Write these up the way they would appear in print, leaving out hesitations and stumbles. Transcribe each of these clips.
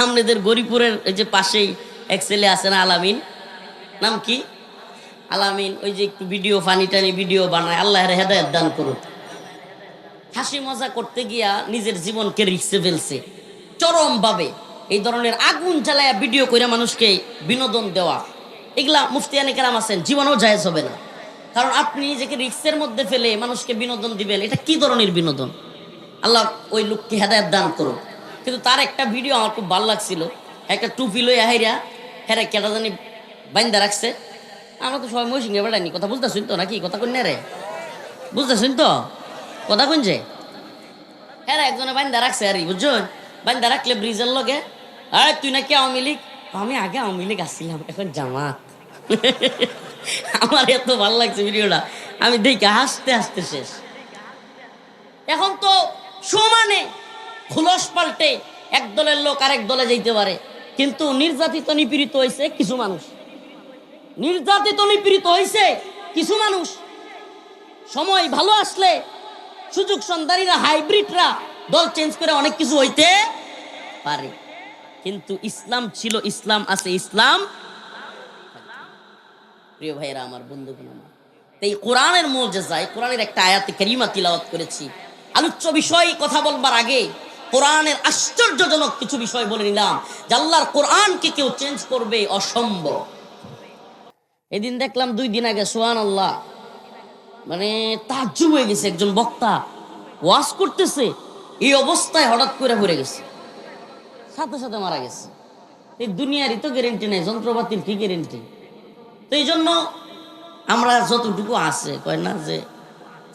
আপনাদের গরিপুরের এই যে পাশেই এক ছেলে আছে না, আলামিন, নাম কি, আলামিন, ওই যে একটু ভিডিও ফানি টানি ভিডিও বানায়, আল্লাহর হেদায়েত দান করুক। হাসি মজা করতে গিয়া নিজের জীবনকে রিস্কে ফেলছে চরমভাবে। এই ধরনের আগুন জ্বালায়া ভিডিও করে মানুষকে বিনোদন দেওয়া, এগুলা মুফতিয়ানে কেরাম আছেন জীবনেও জায়েজ হবে না। কারণ আপনি নিজেকে রিস্কের মধ্যে ফেলে মানুষকে বিনোদন দিবেন, এটা কি ধরনের বিনোদন? আল্লাহ ওই লোককে হেদায়েত দান করুক। কিন্তু তার একটা ভিডিও আমার খুব ভালো লাগছিল। একটা টুপি লই আহাইরা হ্যাঁ কেটা জানি বাইন্দা রাখছে। আমরা তো সবাই মহিষিংহে বেড়াইনি, কথা বুঝতেছুন তো নাকি? কথা কই না রে, বুঝতেছুন তো কথা কইন যে হ্যাঁ একজনে বাইন্দা রাখছে আর বুঝছেন। বাইন্দা রাখলে ব্রিজের লগে, আরে তুই নাকি আওয়ামী লীগ? আমি আগে আওয়ামী লীগ আসছিলাম, এখন জামাত। আমার এত ভালো লাগছে ভিডিওটা, আমি দেখে হাসতে হাসতে শেষ। এখন তো সমানে খুলস পাল্টে এক দলের লোক আরেক দলে যাইতে পারে, কিন্তু নির্যাতিত নিপীড়িত হয়েছে কিছু মানুষ, নির্যাতিত নিপীড়িত হয়েছে কিছু মানুষ। সময় ভালো আসলে সুযোগ সন্ধানীরা, হাইব্রিডরা দল চেঞ্জ করে অনেক কিছু হইতে পারে, কিন্তু ইসলাম ছিল, ইসলাম আছে, ইসলাম। প্রিয় ভাইরা আমার, বন্ধুগণ আমার, এই কোরআনের মুজিজা, এই কোরআনের একটা আয়াতে কারিমা তিলাওয়াত করেছি। আলোচ্য বিষয় কথা বলবার আগে কোরআনের আশ্চর্যজনক কিছু বিষয় বলে নিলাম, যে আল্লাহর কোরআনকে কেউ চেঞ্জ করবে অসম্ভব। এদিন দেখলাম 2 দিন আগে, সুবহানাল্লাহ, মানে তাজ্জুব হয়ে গেছে, একজন বক্তা ওয়াজ করতেছে, এই অবস্থায় হঠাৎ করে পড়ে গেছে, সাথে সাথে মারা গেছে। এই দুনিয়ারই তো গ্যারেন্টি নেই, যন্ত্রপাতির কি গ্যারেন্টি? তো এই জন্য আমরা যতটুকু আছে কয় না যে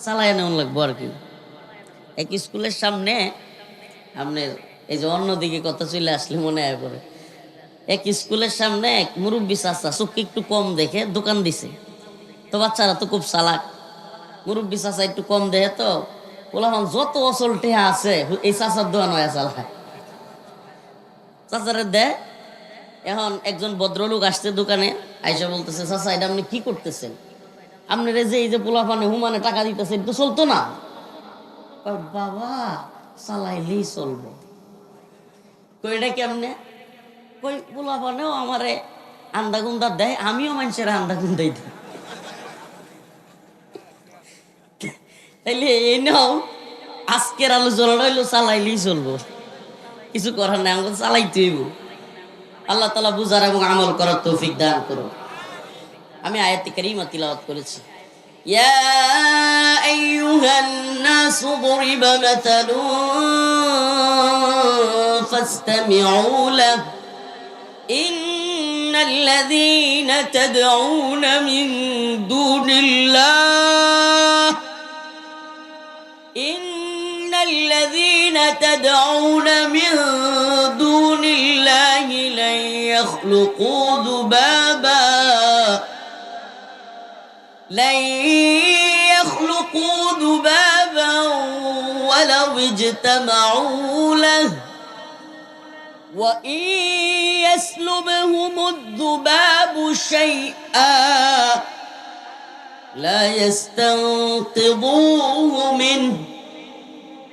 চালায় নেওয়া লাগবো আর কি। এক স্কুলের সামনে আপনার এই যে অন্যদিকে কথা চলে আসলে মনে হয় পরে, এক স্কুলের সামনে এক মুরব্বী চাচা চোখকে একটু কম দেখে দোকান দিছে। তো বাচ্চারা তো খুব চালাক, মুরব্বী চাচা একটু কম দেখে তো বললাম যত অচল টেহা আছে এই চাচার দোকান হয়ে চালায়, চাচারে দেয়। এখন একজন ভদ্রলোক আসছে দোকানে, আইসা বলতেছে, চাচা এটা আপনি কি করতেছেন? আপনার যে এই যে পোলাপানে হুমানে টাকা দিতেছে এটা তো চলতো না। বাবা চালাইলেই চলবো। কই এটা কেমনে? কই পোলাপানেও আমারে আন্দা গুন্দা দেয়, আমিও মানুষের আন্দা গুন্দাই দিই, তাইলে এই নাও আজকের আলোচনা হইলো চালাইলেই চলবো, কিছু করার নাই, আমাকে চালাইতে হইব। আল্লাহ তাআলা বুঝার এবং আমল করার তৌফিক দান করুন। আমি আয়াতে কারিমা তিলাওয়াত করেছি। ইয়া আইয়ুহান নাসু দুরিবা মাতালুন ফাসতামিউ লাহু ইন্নাল্লাযীনা তাদউনা মিন দুনিল্লাহ ইন্নাল্লাযীনা তাদউনা মিন দুনিল্লাহি লা ইয়াখলুকু যুবাবা لن يخلقوا ذبابا ولو اجتمعوا له وإن يسلبهم الذباب شيئا لا يستنقذوه منه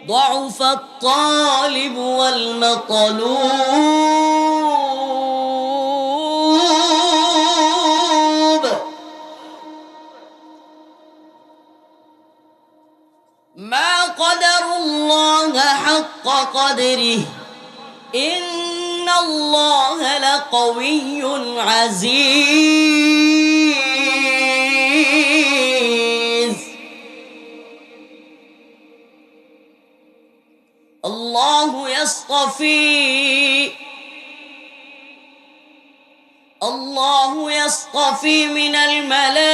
ضعف الطالب والمطلوب ما قدر الله حق قدره إن الله لقوي عزيز الله يصطفي من الملائكة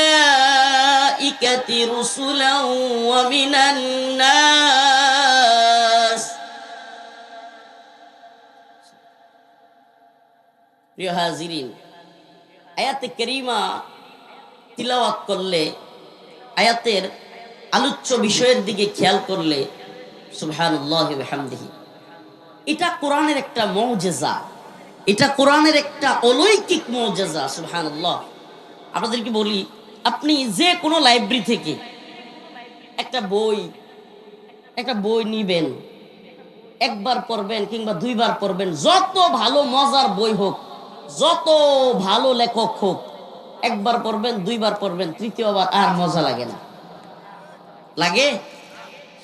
رسلا ومن الناس প্রিয় হাজিরিন, আয়াতে কারিমা তিলাওয়াত করলে, আয়াতের আলোচ্য বিষয়ের দিকে খেয়াল করলে সুবহানাল্লাহি ওয়া বিহামদিহি, এটা কোরআনের একটা মুজিজা, এটা কোরআনের একটা অলৌকিক মুজিজা। সুবহানাল্লাহ। আপনাদেরকে বলি, আপনি যে কোনো লাইব্রেরি থেকে একটা বই নিবেন, একবার পড়বেন কিংবা দুইবার পড়বেন, যত ভালো মজার বই হোক, যত ভালো লেখক হোক, একবার পড়বেন দুইবার পড়বেন, তৃতীয়বার আর মজা লাগে না। লাগে?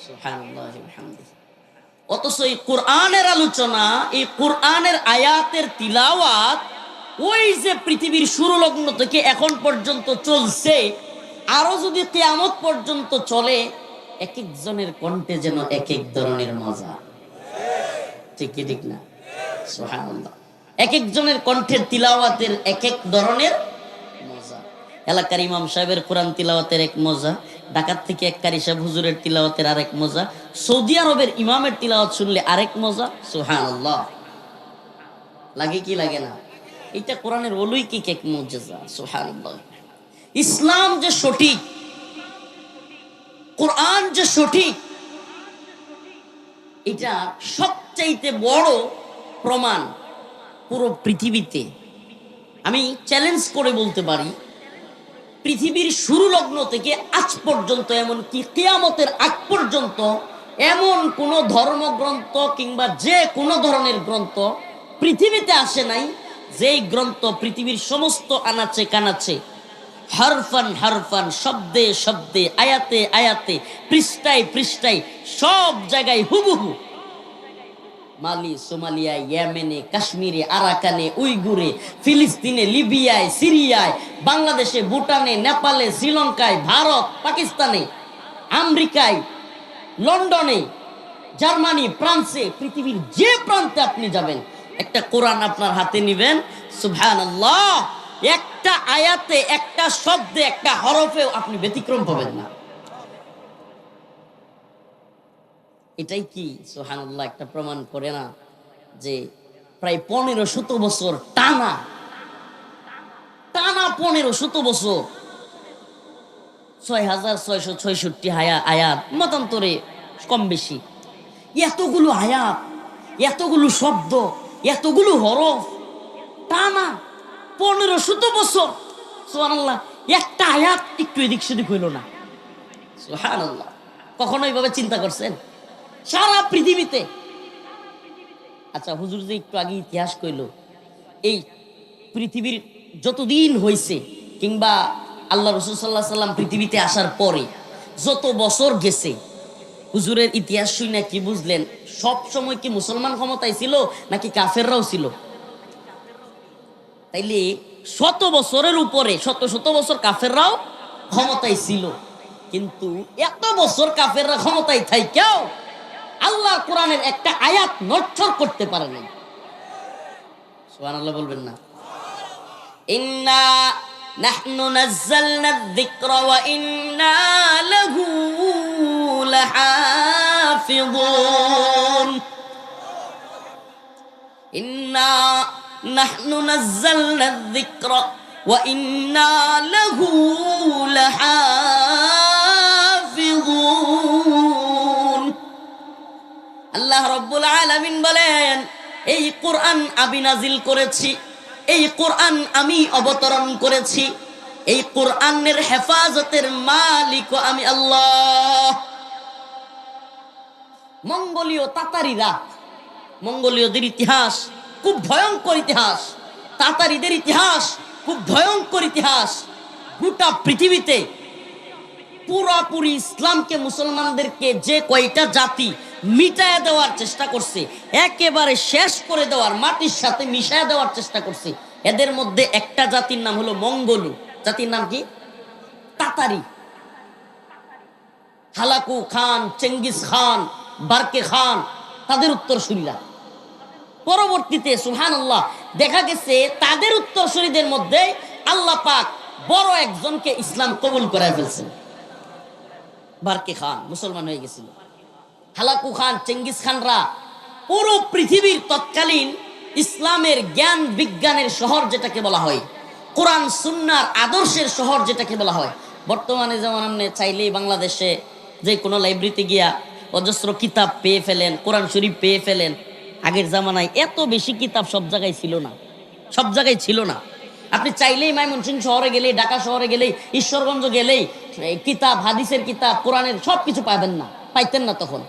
সুবহানাল্লাহি ওয়া বিহামদিহি। অথচ এই কোরআনের আলোচনা, এই কোরআনের আয়াতের তিলাওয়াত ওই যে পৃথিবীর শুরু লগ্ন থেকে এখন পর্যন্ত চলছে, আরো যদি কিয়ামত পর্যন্ত চলে, এক একজনের কণ্ঠে যেন এক এক ধরনের মজা। ঠিক কি ঠিক না? সুবহানাল্লাহ। এক একজনের কণ্ঠের তিলাওয়াতের এক এক ধরনের মজা। এলাকার ইমাম সাহেবের কোরআন তিলাওয়াতের এক মজা, ঢাকার থেকে এক কারি সাহেব হুজুরের তিলাওয়াতের আরেক মজা, সৌদি আরবের ইমামের তিলাওয়াত শুনলে আরেক মজা। সুবহানাল্লাহ। লাগে কি লাগে না? এটা কোরআনের অলৌকিক এক মুজিজা। সুবহানাল্লাহ। ইসলাম যে সঠিক, কোরআন যে সঠিক, এটা সবচাইতে বড় প্রমাণ পুরো পৃথিবীতে। আমি চ্যালেঞ্জ করে বলতে পারি, পৃথিবীর শুরু লগ্ন থেকে আজ পর্যন্ত, এমনকি কিয়ামতের আগ পর্যন্ত এমন কোন ধর্মগ্রন্থ কিংবা যে কোনো ধরনের গ্রন্থ পৃথিবীতে আসে নাই, যেই গ্রন্থ পৃথিবীর সমস্ত আনাচে কানাচে, হারফান হারফান, শব্দে শব্দে, আয়াতে আয়াতে, পৃষ্ঠায় পৃষ্ঠায়, সব জায়গায় হুবহু, মালি, সোমালিয়ায়, ইয়েমেনে, কাশ্মীরে, আরাকানে, উইগুরে, ফিলিস্তিনে, লিবিয়ায়, সিরিয়ায়, বাংলাদেশে, ভুটানে, নেপালে, শ্রীলঙ্কায়, ভারত, পাকিস্তানে, আমেরিকায়, লন্ডনে, জার্মানি, ফ্রান্সে, পৃথিবীর যে প্রান্তে আপনি যাবেন, একটা কোরআন আপনার হাতে নিবেন, সুবহানাল্লাহ, একটা আয়াতে, একটা শব্দে, একটা হরফেও আপনি ব্যতিক্রম পাবেন না। এটাই কি সুবহানাল্লাহ একটা প্রমাণ করে না যে প্রায় 1500 বছর টানা 1500 বছর 6666 আয়াত, মতান্তরে কম বেশি, এতগুলো আয়াত, এতগুলো শব্দ, এতগুলো হরফ, টানা 1500 বছর। সুবহানাল্লাহ। একটা আয়াত একটু এদিক সেদিক হইল না। সুবহানাল্লাহ। কখনো এইভাবে চিন্তা করছেন? সারা পৃথিবীতে। আচ্ছা, হুজুর যে একটু আগে ইতিহাস কইল, এই পৃথিবীর যতদিন হয়েছে কিংবা আল্লাহ রাসূল সাল্লাল্লাহু আলাইহি সাল্লাম পৃথিবীতে আসার পরে যত বছর গেছে, হুজুরের ইতিহাস শুনে কি বুঝলেন? সব সময় কি মুসলমান ক্ষমতায় ছিল নাকি কাফেররাও ছিল? তাইলে শত বছরের উপরে, শত শত বছর কাফেররাও ক্ষমতায় ছিল, কিন্তু এত বছর কাফেররা ক্ষমতায় থাইকেও আল্লাহর কোরআনের একটা আয়াত নড়চড় করতে পারে নাই। সুবহানাল্লাহ বলবেন না? ইন্না নাহনু নাযালনা যিকরা ওয়া ইন্না লাহু লাহাফিযুন। ইন্না নাহনু নাযালনা যিকরা ওয়া ইন্না লাহু লাহাফিযুন। আল্লাহ রাব্বুল আলামিন বলেন, এই কোরআন আমি নাজিল করেছি, এই কোরআন আমি অবতরণ করেছি, এই কোরআনের হেফাজতের মালিক আমি আল্লাহ। মঙ্গোলীয় তাতারিরা, মঙ্গোলীয়দের ইতিহাস খুব ভয়ঙ্কর ইতিহাস, তাতারিদের ইতিহাস খুব ভয়ঙ্কর ইতিহাস। গোটা পৃথিবীতে পুরোপুরি ইসলামকে, মুসলমানদেরকে যে কয়টা জাতি মিটায় দেওয়ার চেষ্টা করছে, একেবারে শেষ করে দেওয়ার, মাটির সাথে মিশায় দেওয়ার চেষ্টা করছে, এদের মধ্যে একটা জাতির নাম হলো মঙ্গোলু। জাতির নাম কি? তাতারি। হালাকু খান, চেঙ্গিস খান, বারকে খান, তাদের উত্তরসূরিরা। পরবর্তীতে সুবহানাল্লাহ দেখা গেছে তাদের উত্তরসূরিদের মধ্যে আল্লাহ পাক বড় একজনকে ইসলাম কবুল করায় ফেলছেন। বারকে খান মুসলমান হয়ে গেছিল। হালাকু খান, চেঙ্গিস খানরা পুরো পৃথিবীর তৎকালীন ইসলামের জ্ঞান বিজ্ঞানের শহর যেটাকে বলা হয়, কোরআন সুন্নাহর আদর্শের শহর যেটাকে বলা হয়। বর্তমানে যেমন আপনি চাইলেই বাংলাদেশে যে কোনো লাইব্রেরিতে গিয়া অজস্র কিতাব পেয়ে ফেলেন, কোরআন শরীফ পেয়ে ফেলেন। আগের জামানায় এত বেশি কিতাব সব জায়গায় ছিল না, সব জায়গায় ছিল না। আপনি চাইলেই ময়মনসিংহ শহরে গেলেই, ঢাকা শহরে গেলেই, ঈশ্বরগঞ্জ গেলেই কিতাব, হাদিসের কিতাব, কোরআনের সব কিছু পাবেন না, পাইতেন না তখন।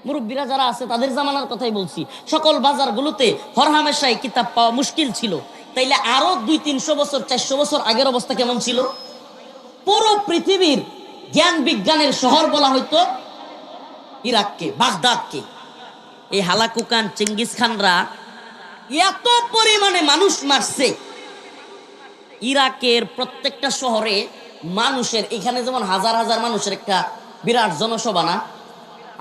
মুরব্বীরা যারা আছে তাদের জামানার কথাই বলছি, সকল বাজারগুলোতে হরহামেশাই কিতাব পাওয়া মুশকিল ছিল। তাইলে আরো 200-300 বছর 400 বছর আগের অবস্থা কেমন ছিল? পুরো পৃথিবীর জ্ঞান বিজ্ঞানের শহর বলা হইতো ইরাককে, বাগদাদকে। এই হালাকুকান চেঙ্গিস খানরা এত পরিমাণে মানুষ মারছে, ইরাকের প্রত্যেকটা শহরে মানুষের, এখানে যেমন হাজার হাজার মানুষের একটা বিরাট জনসভা না,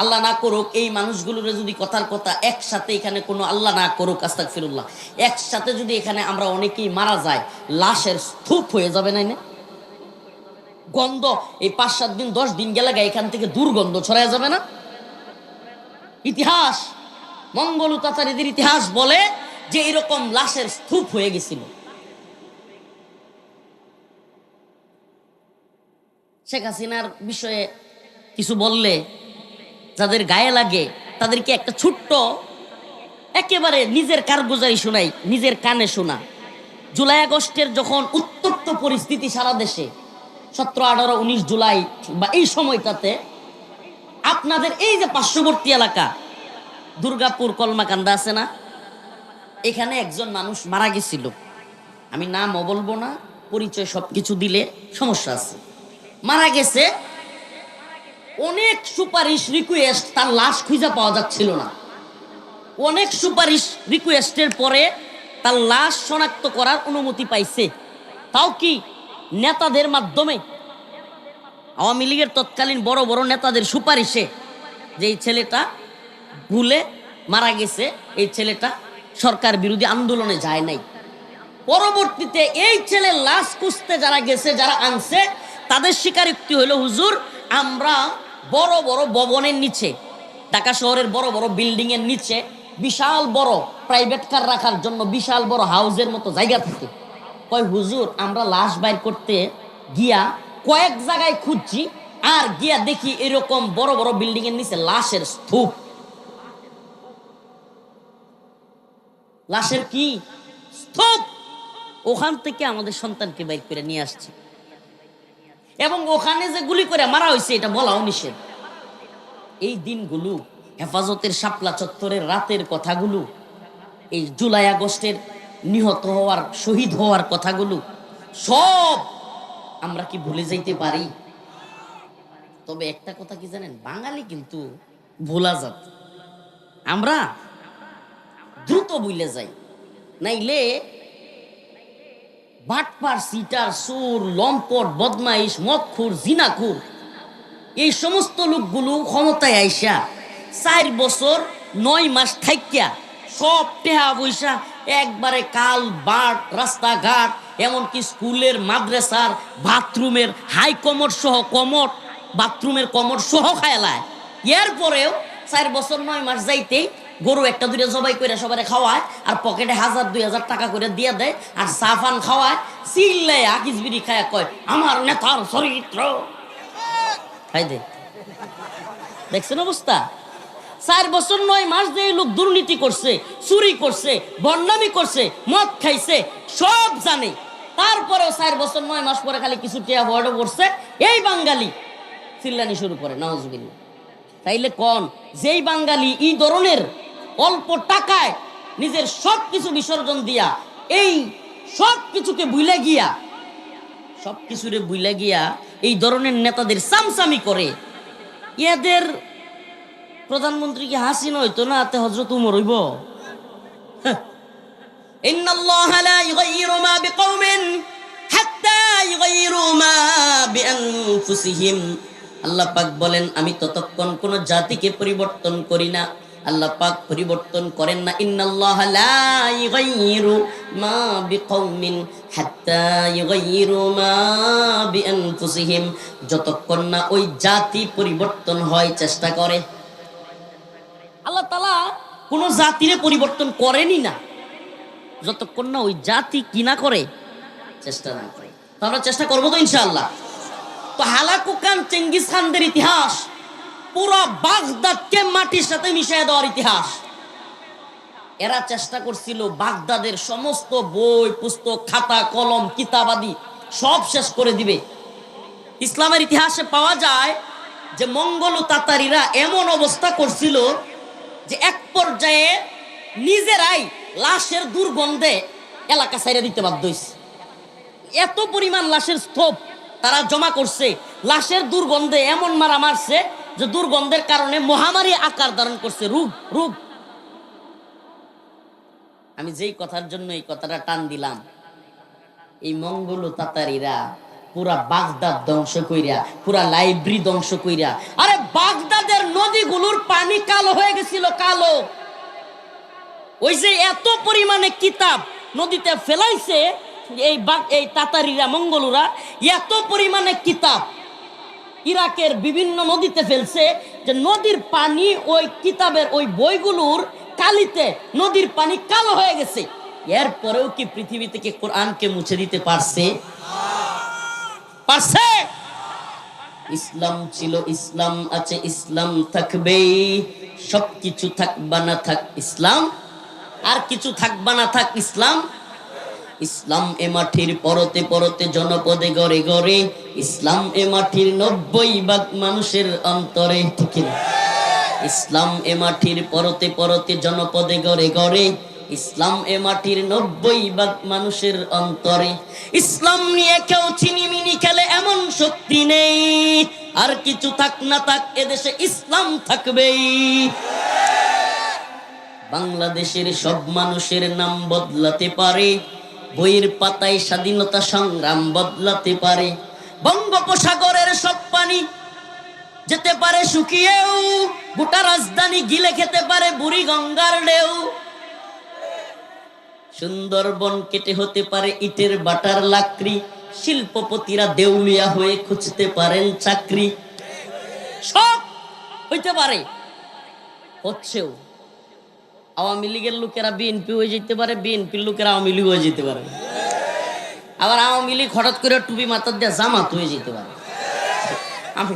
আল্লাহ না করুক এই মানুষগুলোর যদি কথার কথা একসাথে এখানে কোনো, আল্লাহ না করুক আস্তাগফিরুল্লাহ, একসাথে যদি এখানে আমরা অনেকেই মারা যায়, লাশের স্তূপ হয়ে যাবে না? গন্ধ এই 5-7 দিন 10 দিন গেলে এখান থেকে দুর্গন্ধ ছড়ায় যাবে না? ইতিহাস, মঙ্গল তাতারিদের ইতিহাস বলে যে এরকম লাশের স্তূপ হয়ে গেছিল। শেখ হাসিনার বিষয়ে কিছু বললে যাদের গায়ে লাগে তাদেরকে একটা ছোট্ট একেবারে নিজের কারগুজারি শোনাই, নিজের কানে শোনা। জুলাই আগস্টের যখন উত্তপ্ত পরিস্থিতি সারা দেশে, 17, 18, 19 জুলাই বা এই সময়টাতে আপনাদের এই যে পার্শ্ববর্তী এলাকা দুর্গাপুর কলমাকান্দা আছে না, এখানে একজন মানুষ মারা গেছিল। আমি নামও বলবো না, পরিচয় সবকিছু দিলে সমস্যা আছে। মারা গেছে, অনেক সুপারিশ রিকোয়েস্ট, তার লাশ খুঁজে পাওয়া যাচ্ছিল না। অনেক সুপারিশ রিকোয়েস্টের পরে তার লাশ শনাক্ত করার অনুমতি পাইছে, তাও কি নেতাদের মাধ্যমে, আওয়ামী লীগের তৎকালীন বড় বড় নেতাদের সুপারিশে, যে এই ছেলেটা ভুলে মারা গেছে, এই ছেলেটা সরকার বিরোধী আন্দোলনে যায় নাই। পরবর্তীতে এই ছেলের লাশ খুঁজতে যারা গেছে, যারা আনছে, তাদের স্বীকারোক্তি হলো, হুজুর আমরা বড় বড় ভবনের নিচে, ঢাকা শহরের বড় বড় বিল্ডিং এর নিচে বিশাল বড় প্রাইভেট কার রাখার জন্য বিশাল বড় হাউসের মতো জায়গা থাকে। কয় হুজুর আমরা লাশ বাইর করতে গিয়া কয়েক জায়গায় খুঁজছি, আর গিয়া দেখি এরকম বড় বড় বিল্ডিং এর নিচে লাশের স্তূপ। লাশের কি স্তূপ? ওখান থেকে আমাদের সন্তানকে বাইর করে নিয়ে আসছে, এবং ওখানে যে গুলি করে মারা হয়েছে এটা বলাও নিষেধ। এই দিনগুলো, হেফাজতের শাপলা চত্বরের রাতের কথাগুলো, এই জুলাই আগস্টের নিহত হওয়ার, শহীদ হওয়ার কথাগুলো সব আমরা কি ভুলে যাইতে পারি? তবে একটা কথা কি জানেন, বাঙালি কিন্তু ভোলা জাত, আমরা দ্রুত ভুলে যাই। নাইলে বাটপার, সিটার, সুর, লম্পট, বদমাইশ, মদখুর, জিনাখুর, এই সমস্ত লোকগুলো ক্ষমতায় আইসা 4 বছর 9 মাস থাইকা সব টেহা পয়সা একবারে কাল বাট, রাস্তাঘাট, এমনকি স্কুলের, মাদ্রাসার বাথরুমের হাই কমোড সহ, কমোড বাথরুমের কমোড সহ খায়লায়। এরপরেও 4 বছর 9 মাস যাইতেই গরু একটা দুইটা জবাই করে সবাই খাওয়ায়, আর পকেটে 1000-2000 টাকা করে দিয়ে দেয়, আর সাফান খাওয়ায়, চিল্লায় আকিস বিড়ি খায়, কয় আমার নেতার চরিত্র খাই দে। দেখছেন অবস্থা? 4 বছর 9 মাস যে লোক দুর্নীতি করছে, চুরি করছে, বন্ডামি করছে, মদ খাইছে, সব জানে, তারপরেও 4 বছর 9 মাস পরে খালি কিছু টিয়া বড় করছে, এই বাঙালি চিল্লানি শুরু করে, নাউজুবিল্লাহ। তাইলে কোন যেই বাঙালি এই ধরনের অল্প টাকায় নিজের সব কিছু বিসর্জন দিয়া, এই সব কিছুকে ভুলে গিয়া, সব কিছুরে ভুলে গিয়া এই ধরনের নেতাদের সামসামি করে, এদের প্রধানমন্ত্রী কি হাসিনা হইতো না, তে হযরত উমর হইব? ইন্নাল্লাহা লা ইউগাইয়িরু মা বিকওমিন হাত্তা ইউগাইয়িরু মা বিআনফুসিহিম। আল্লাহ পাক বলেন, আমি ততক্ষণ কোন জাতিকে পরিবর্তন করি না, আল্লাহ পাক পরিবর্তন করেন না। ইন্নাল্লাহা লা ইউগাইয়িরু মা বিকওমিন হাত্তা ইউগাইয়িরু মা বিআনফুসিহিম, যতক্ষণ না ওই জাতি পরিবর্তন হয় চেষ্টা করে। আল্লাহ তাআলা কোন জাতিরে পরিবর্তন করেনি না যতক্ষণ না ওই জাতি কি না করে, চেষ্টা না করে। তো আমরা চেষ্টা করবো তো ইনশাআল্লাহ। তো হালাকুকান চেঙ্গিস খানদের ইতিহাস পুরো বাগদাদকে মাটির সাথে মিশিয়ে দেওয়ার ইতিহাস। এরা চেষ্টা করছিল বাগদাদের সমস্ত বই পুস্তক, খাতা কলম, কিতাবাদি সব শেষ করে দিবে। ইসলামের ইতিহাসে পাওয়া যায় যে মঙ্গলু তাতারিরা এমন অবস্থা করছিল যে এক পর্যায়ে নিজেরাই লাশের দুর্গন্ধে এলাকা ছাইড়া দিতে বাধ্য হইছে। এত পরিমাণ লাশের স্তূপ তারা জমা করছে, লাশের দুর্গন্ধে এমন মারা মারছে যে দুর্গন্ধের কারণে মহামারী আকার ধারণ করছে, রোগ। আমি যেই কথার জন্য এই কথাটা টান দিলাম, এই মঙ্গলু তাতারিরা পুরা বাগদাদ ধ্বংস কইরা, পুরা লাইব্রেরি ধ্বংস কইরা, আরে বাগদাদের নদীগুলোর পানি কালো হয়ে গেছিল, কালো। ওই যে এত পরিমাণে কিতাব নদীতে ফেলাইছে এই তাতারিরা, মঙ্গলুরা, এত পরিমাণে কিতাব ইরাকের বিভিন্ন নদীতে ফেলছে যে নদীর পানি ওই কিতাবের ওই বইগুলোর কালিতে নদীর পানি কালো হয়ে গেছে। এরপরেও কি পৃথিবী থেকে কোরআনকে মুছে দিতে পারছে? ইসলাম ছিল, ইসলাম আছে, ইসলাম থাকবে। সবকিছু থাকবা না থাক ইসলাম, আর কিছু থাকবা না থাক ইসলাম। ইসলাম এ মাটির পরতে পরতে জনপদে গড়ে গড়ে, ইসলাম এ মাটির 90% মানুষের অন্তরে, ঠিক না? ইসলাম এ মাটির পরতে পরতে জনপদে গড়ে গড়ে, ইসলাম এ মাটির 90% মানুষের অন্তরে। ইসলাম নিয়ে কেউ চিনিমিনি খেলে এমন শক্তি নেই। আর কিছু থাক না থাক এদেশে ইসলাম থাকবেই। বাংলাদেশের সব মানুষের নাম বদলাতে পারে, বইয়ের পাতায় স্বাধীনতা সংগ্রাম বদলাতে পারে। বঙ্গোপসাগরের সব পানি যেতে পারে শুকিয়েও, গোটা রাজধানী গিলে খেতে পারে বুড়ি গঙ্গার ঢেউ। সুন্দরবন কেটে হতে পারে ইটের বাটার লাকড়ি, শিল্পপতিরা দেউলিয়া হয়ে খুঁজতে পারেন চাকরি। সব হইতে পারে, হচ্ছেও। আওয়ামী লীগের লোকেরা বিএনপি হয়ে যেতে পারে, বিএনপির লোকেরা আওয়ামী লীগ হয়ে যেতে পারে। আবার আওয়ামী লীগ হঠাৎ করে টুপি মাথার দিয়ে জামাত হয়ে যেতে পারে। আমি